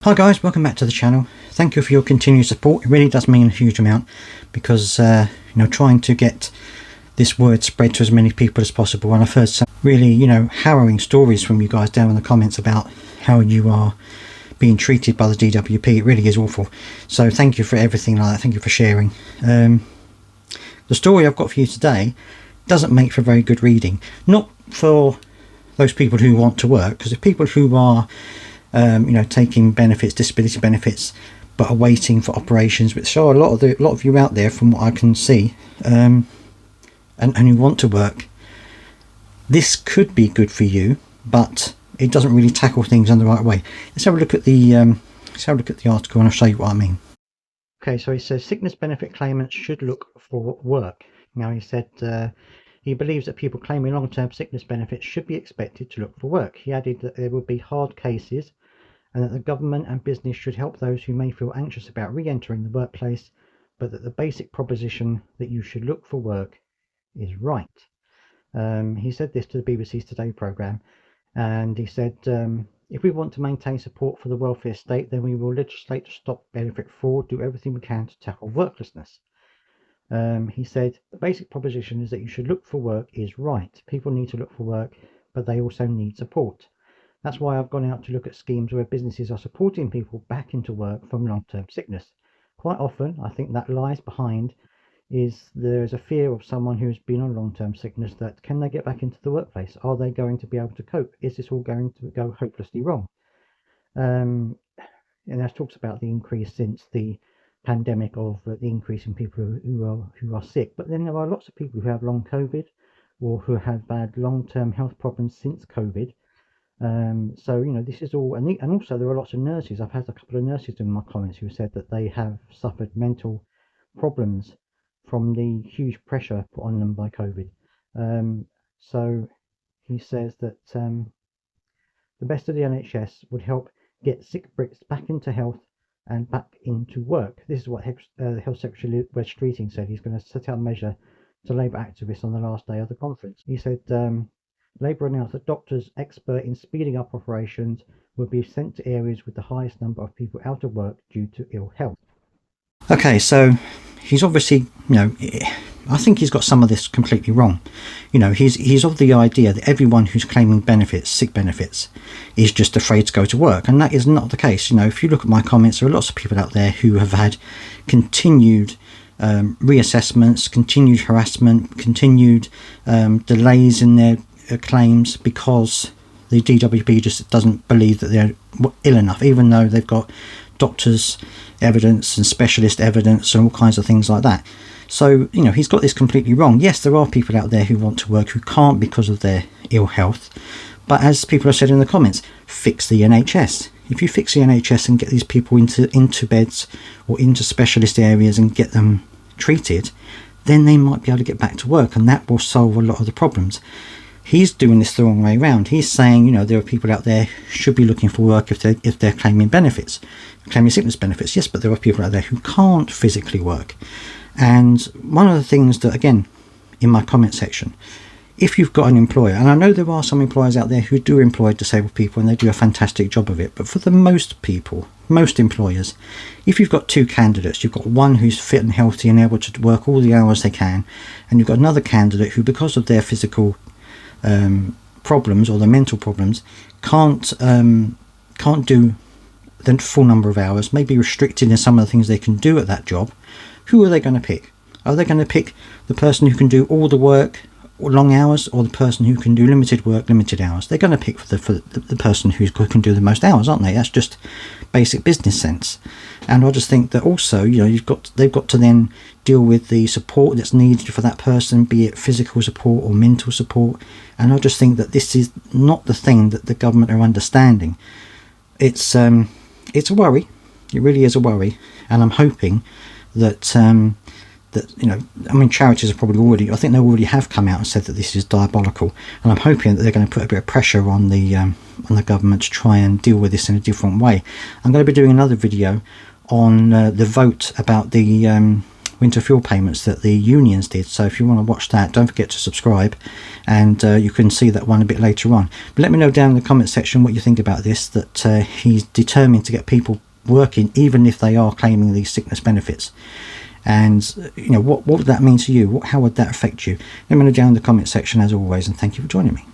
Hi guys, welcome back to the channel. Thank you for your continued support. It really does mean a huge amount because trying to get this word spread to as many people as possible. And I've heard some really harrowing stories from you guys down in the comments about how you are being treated by the DWP. It really is awful. So thank you for everything like that. Thank you for sharing. The story I've got for you today doesn't make for very good reading. Not for those people who want to work, because if people who are taking benefits, disability benefits, but are waiting for operations, which are a lot of you out there from what I can see, and who want to work, this could be good for you, but it doesn't really tackle things in the right way. Let's have a look at the article and I'll show you what I mean. Okay, so he says sickness benefit claimants should look for work. Now he said he believes that people claiming long-term sickness benefits should be expected to look for work. He added that there would be hard cases and that the government and business should help those who may feel anxious about re-entering the workplace, but that the basic proposition that you should look for work is right. He said this to the BBC's Today programme, and he said, if we want to maintain support for the welfare state, then we will legislate to stop benefit fraud, do everything we can to tackle worklessness. He said, the basic proposition is that you should look for work is right. People need to look for work, but they also need support. That's why I've gone out to look at schemes where businesses are supporting people back into work from long-term sickness. Quite often, I think that lies behind is there's a fear of someone who's been on long-term sickness that can they get back into the workplace? Are they going to be able to cope? Is this all going to go hopelessly wrong? And there's talks about the increase since the pandemic of the increase in people who are sick, but then there are lots of people who have long COVID or who have had long-term health problems since COVID. So this is all, and also there are lots of nurses. I've had a couple of nurses in my comments who said that they have suffered mental problems from the huge pressure put on them by COVID. So he says that the best of the NHS would help get sick Brits back into health and back into work. This is what Health Secretary Wes Streeting said. He's going to set out a measure to Labour activists on the last day of the conference. He said Labour announced that doctors expert in speeding up operations will be sent to areas with the highest number of people out of work due to ill health. Okay, so he's obviously, I think he's got some of this completely wrong. He's of the idea that everyone who's claiming benefits, sick benefits, is just afraid to go to work, and that is not the case. If you look at my comments, there are lots of people out there who have had continued reassessments, continued harassment, continued delays in their claims because the DWP just doesn't believe that they're ill enough, even though they've got doctors' evidence and specialist evidence and all kinds of things like that. So he's got this completely wrong. Yes, there are people out there who want to work who can't because of their ill health, but as people have said in the comments, fix the NHS. If you fix the NHS and get these people into beds or into specialist areas and get them treated, then they might be able to get back to work, and that will solve a lot of the problems. He's doing this the wrong way around. He's saying, there are people out there who should be looking for work if they're claiming benefits, claiming sickness benefits. Yes, but there are people out there who can't physically work. And one of the things that, again, in my comment section, if you've got an employer, and I know there are some employers out there who do employ disabled people and they do a fantastic job of it, but for the most people, most employers, if you've got two candidates, you've got one who's fit and healthy and able to work all the hours they can, and you've got another candidate who, because of their physical problems or the mental problems, can't do the full number of hours, may be restricted in some of the things they can do at that job, who are they going to pick? Are they going to pick the person who can do all the work, long hours, or the person who can do limited work, limited hours? They're going to pick for the person who can do the most hours, aren't they? That's just basic business sense. And I just think that also, they've got to then deal with the support that's needed for that person, be it physical support or mental support. And I just think that this is not the thing that the government are understanding. It's a worry. It really is a worry, and I'm hoping that charities are probably I think they already have come out and said that this is diabolical, and I'm hoping that they're going to put a bit of pressure on the government to try and deal with this in a different way. I'm going to be doing another video on the vote about the winter fuel payments that the unions did. So if you want to watch that, don't forget to subscribe, and you can see that one a bit later on. But let me know down in the comment section what you think about this, that he's determined to get people working even if they are claiming these sickness benefits. And you know, what would that mean to you? How would that affect you? Let me know down in the comment section as always, and thank you for joining me.